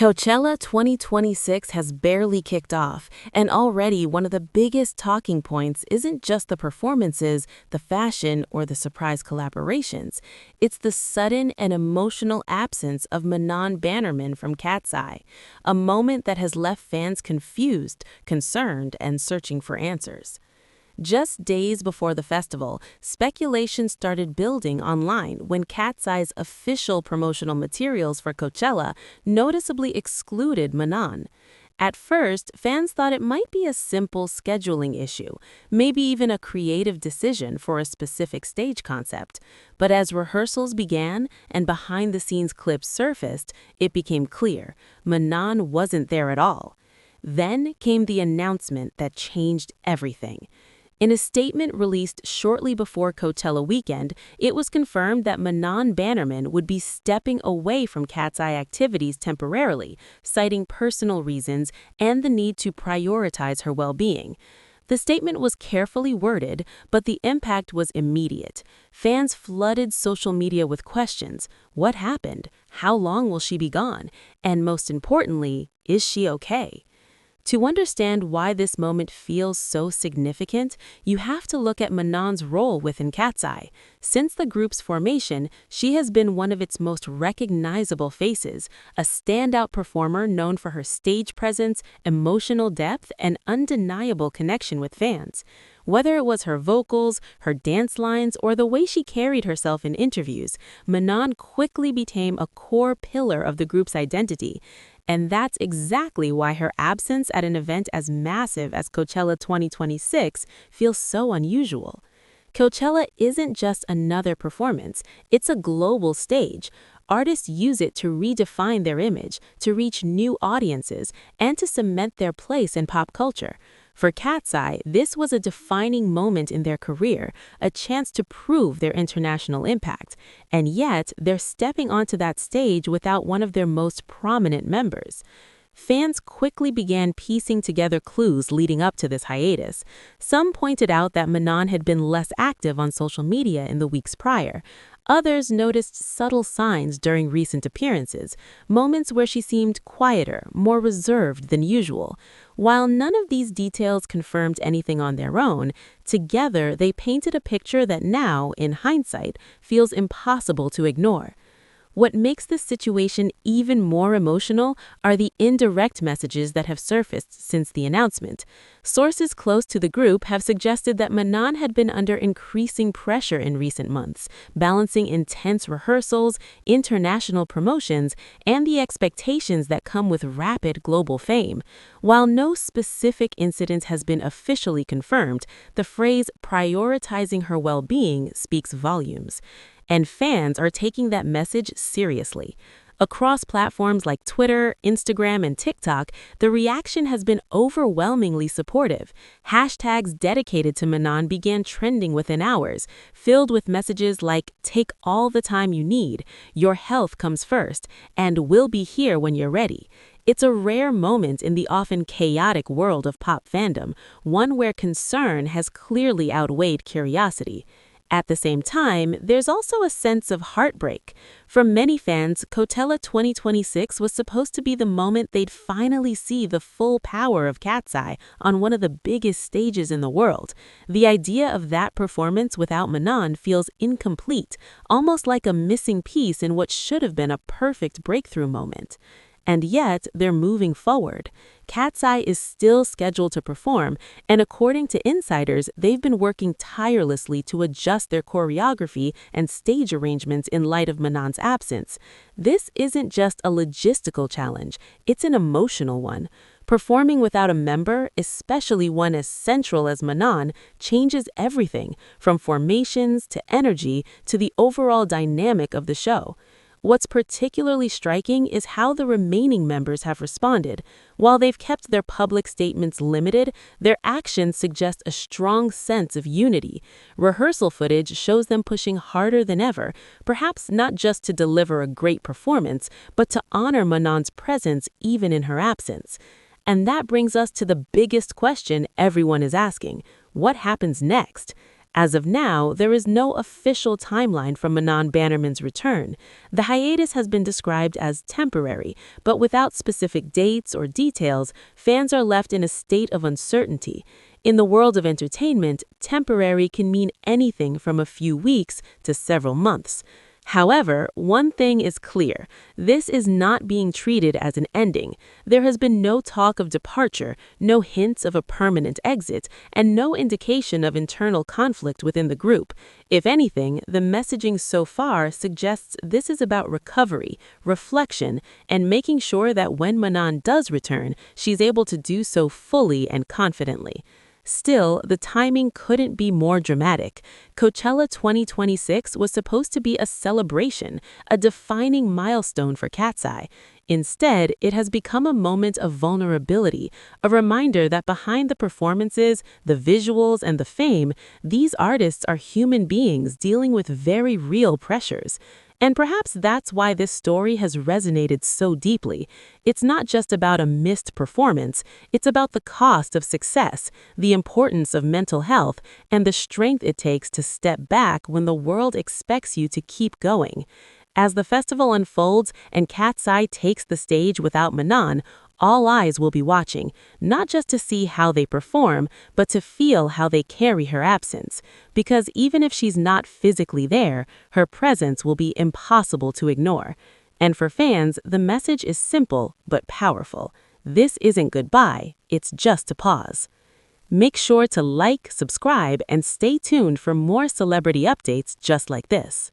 Coachella 2026 has barely kicked off, and already one of the biggest talking points isn't just the performances, the fashion, or the surprise collaborations. It's the sudden and emotional absence of Manon Bannerman from KATSEYE, a moment that has left fans confused, concerned, and searching for answers. Just days before the festival, speculation started building online when KATSEYE's official promotional materials for Coachella noticeably excluded Manon. At first, fans thought it might be a simple scheduling issue, maybe even a creative decision for a specific stage concept. But as rehearsals began and behind-the-scenes clips surfaced, it became clear Manon wasn't there at all. Then came the announcement that changed everything. In a statement released shortly before Coachella weekend, it was confirmed that Manon Bannerman would be stepping away from KATSEYE activities temporarily, citing personal reasons and the need to prioritize her well-being. The statement was carefully worded, but the impact was immediate. Fans flooded social media with questions. What happened? How long will she be gone? And most importantly, is she okay? To understand why this moment feels so significant, you have to look at Manon's role within KATSEYE. Since the group's formation, she has been one of its most recognizable faces, a standout performer known for her stage presence, emotional depth, and undeniable connection with fans. Whether it was her vocals, her dance lines, or the way she carried herself in interviews, Manon quickly became a core pillar of the group's identity. And that's exactly why her absence at an event as massive as Coachella 2026 feels so unusual. Coachella isn't just another performance, it's a global stage. Artists use it to redefine their image, to reach new audiences, and to cement their place in pop culture. For KATSEYE, this was a defining moment in their career, a chance to prove their international impact. And yet, they're stepping onto that stage without one of their most prominent members. Fans quickly began piecing together clues leading up to this hiatus. Some pointed out that Manon had been less active on social media in the weeks prior. Others noticed subtle signs during recent appearances, moments where she seemed quieter, more reserved than usual. While none of these details confirmed anything on their own, together they painted a picture that now, in hindsight, feels impossible to ignore. What makes this situation even more emotional are the indirect messages that have surfaced since the announcement. Sources close to the group have suggested that Manon had been under increasing pressure in recent months, balancing intense rehearsals, international promotions, and the expectations that come with rapid global fame. While no specific incident has been officially confirmed, the phrase prioritizing her well-being speaks volumes. And fans are taking that message seriously. Across platforms like Twitter, Instagram, and TikTok, the reaction has been overwhelmingly supportive. Hashtags dedicated to Manon began trending within hours, filled with messages like, "Take all the time you need," "Your health comes first," and "We'll be here when you're ready." It's a rare moment in the often chaotic world of pop fandom, one where concern has clearly outweighed curiosity. At the same time, there's also a sense of heartbreak. For many fans, Coachella 2026 was supposed to be the moment they'd finally see the full power of KATSEYE on one of the biggest stages in the world. The idea of that performance without Manon feels incomplete, almost like a missing piece in what should have been a perfect breakthrough moment. And yet, they're moving forward. KATSEYE is still scheduled to perform, and according to insiders, they've been working tirelessly to adjust their choreography and stage arrangements in light of Manon's absence. This isn't just a logistical challenge, it's an emotional one. Performing without a member, especially one as central as Manon, changes everything, from formations to energy to the overall dynamic of the show. What's particularly striking is how the remaining members have responded. While they've kept their public statements limited, their actions suggest a strong sense of unity. Rehearsal footage shows them pushing harder than ever, perhaps not just to deliver a great performance, but to honor Manon's presence even in her absence. And that brings us to the biggest question everyone is asking: what happens next? As of now, there is no official timeline from Manon Bannerman's return. The hiatus has been described as temporary, but without specific dates or details, fans are left in a state of uncertainty. In the world of entertainment, temporary can mean anything from a few weeks to several months. However, one thing is clear. This is not being treated as an ending. There has been no talk of departure, no hints of a permanent exit, and no indication of internal conflict within the group. If anything, the messaging so far suggests this is about recovery, reflection, and making sure that when Manon does return, she's able to do so fully and confidently. Still, the timing couldn't be more dramatic. Coachella 2026 was supposed to be a celebration, a defining milestone for KATSEYE. Instead, it has become a moment of vulnerability, a reminder that behind the performances, the visuals, and the fame, these artists are human beings dealing with very real pressures. And perhaps that's why this story has resonated so deeply. It's not just about a missed performance, it's about the cost of success, the importance of mental health, and the strength it takes to step back when the world expects you to keep going. As the festival unfolds and KATSEYE takes the stage without Manon, all eyes will be watching, not just to see how they perform, but to feel how they carry her absence. Because even if she's not physically there, her presence will be impossible to ignore. And for fans, the message is simple but powerful. This isn't goodbye, it's just a pause. Make sure to like, subscribe, and stay tuned for more celebrity updates just like this.